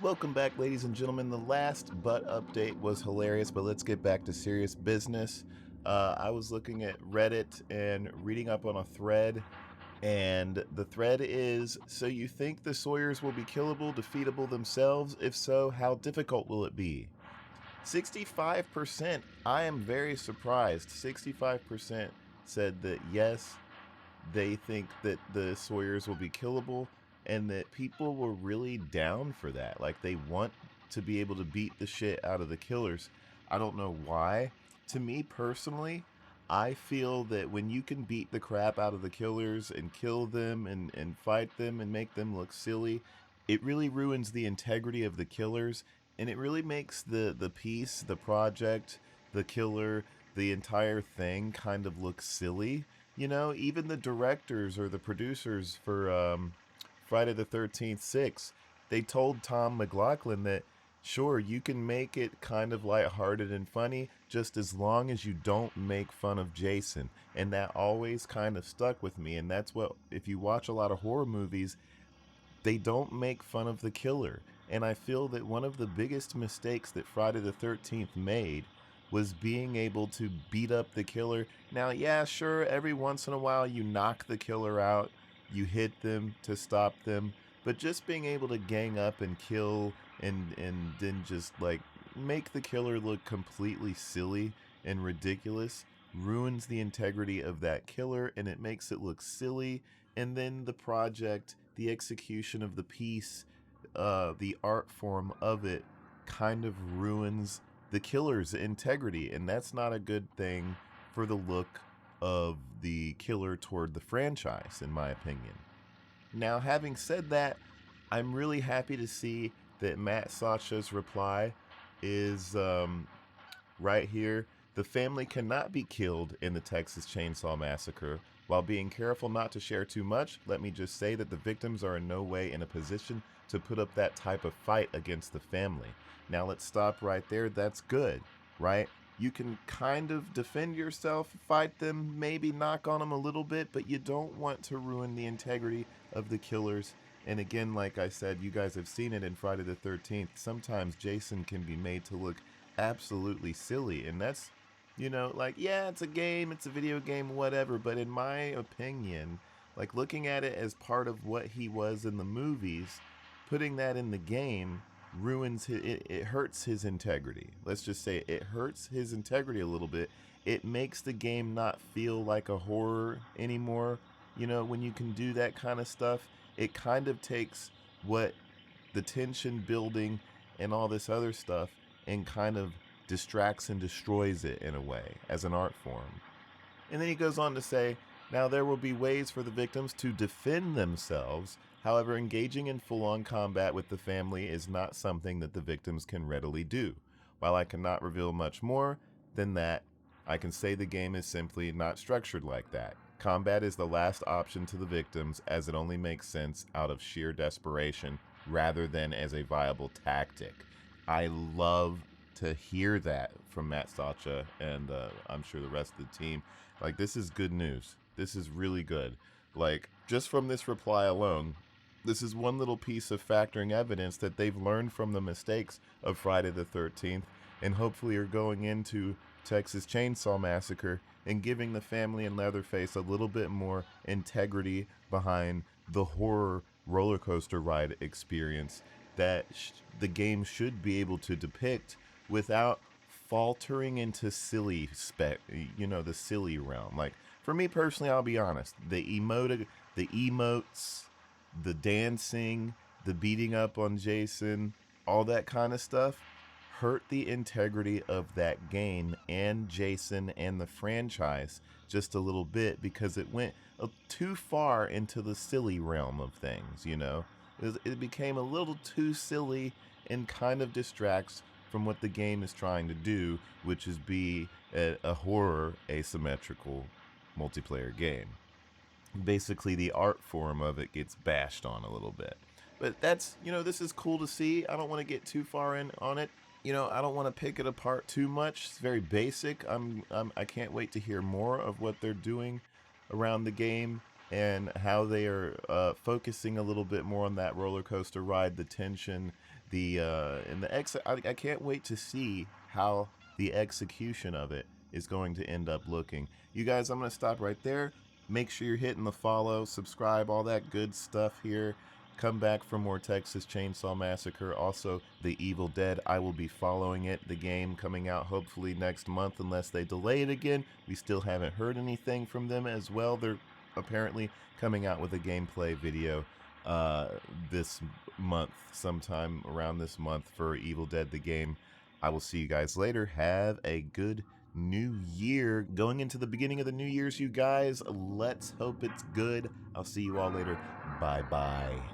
Welcome back, ladies and gentlemen. The last butt update was hilarious, but let's get back to serious business. I was looking at Reddit and reading up on a thread, and the thread is, so you think the Sawyers will be killable, defeatable themselves? If so, how difficult will it be? 65%, I am very surprised. 65% said that yes, they think that the Sawyers will be killable, and that people were really down for that. Like, they want to be able to beat the shit out of the killers. I don't know why. To me personally, I feel that when you can beat the crap out of the killers and kill them and fight them and make them look silly, it really ruins the integrity of the killers, and it really makes the piece, the project, the killer, the entire thing kind of look silly. You know, even the directors or the producers for Friday the 13th 6, they told Tom McLaughlin that sure, you can make it kind of lighthearted and funny just as long as you don't make fun of Jason. And that always kind of stuck with me. And that's what, if you watch a lot of horror movies, they don't make fun of the killer. And I feel that one of the biggest mistakes that Friday the 13th made was being able to beat up the killer. Now, yeah, sure, every once in a while you knock the killer out, you hit them to stop them, but just being able to gang up and kill and then just like make the killer look completely silly and ridiculous ruins the integrity of that killer, and it makes it look silly. And then the project, the execution of the piece, the art form of it kind of ruins the killer's integrity, and that's not a good thing for the look of the killer toward the franchise, in my opinion. Now, having said that, I'm really happy to see that Matt Sacha's reply is right here. The family cannot be killed in the Texas Chainsaw Massacre. While being careful not to share too much, let me just say that the victims are in no way in a position to put up that type of fight against the family. Now let's stop right there. That's good, right? You can kind of defend yourself, fight them, maybe knock on them a little bit, but you don't want to ruin the integrity of the killers. And again, like I said, you guys have seen it in Friday the 13th. Sometimes Jason can be made to look absolutely silly, and that's, you know, like, yeah, it's a game, it's a video game, whatever, but in my opinion, like, looking at it as part of what he was in the movies, putting that in the game ruins it hurts his integrity. Let's just say it hurts his integrity a little bit. It makes the game not feel like a horror anymore. You know, when you can do that kind of stuff, it kind of takes what the tension building and all this other stuff and kind of distracts and destroys it in a way as an art form. And then he goes on to say, now there will be ways for the victims to defend themselves. However, engaging in full-on combat with the family is not something that the victims can readily do. While I cannot reveal much more than that, I can say the game is simply not structured like that. Combat is the last option to the victims, as it only makes sense out of sheer desperation rather than as a viable tactic. I love to hear that from Matt Sacha, and I'm sure the rest of the team. Like, this is good news. This is really good. Like, just from this reply alone, this is one little piece of factoring evidence that they've learned from the mistakes of Friday the 13th, and hopefully are going into Texas Chainsaw Massacre and giving the family and Leatherface a little bit more integrity behind the horror roller coaster ride experience that the game should be able to depict without faltering into silly the silly realm. Like, for me personally, I'll be honest, the emotes, the dancing, the beating up on Jason, all that kind of stuff hurt the integrity of that game and Jason and the franchise just a little bit, because it went too far into the silly realm of things, you know? It became a little too silly and kind of distracts from what the game is trying to do, which is be a horror asymmetrical multiplayer game. Basically, the art form of it gets bashed on a little bit. But that's, this is cool to see. I don't want to get too far in on it. I don't want to pick it apart too much. It's very basic. I can't wait to hear more of what they're doing around the game and how they are focusing a little bit more on that roller coaster ride, the tension, I can't wait to see how the execution of it is going to end up looking. You guys, I'm going to stop right there. Make sure you're hitting the follow, subscribe, all that good stuff here. Come back for more Texas Chainsaw Massacre. Also, The Evil Dead. I will be following it. The game coming out hopefully next month unless they delay it again. We still haven't heard anything from them as well. They're apparently coming out with a gameplay video this month, sometime around this month for Evil Dead the game. I will see you guys later. Have a good new year. Going into the beginning of the New Year's, you guys. Let's hope it's good. I'll see you all later. Bye-bye.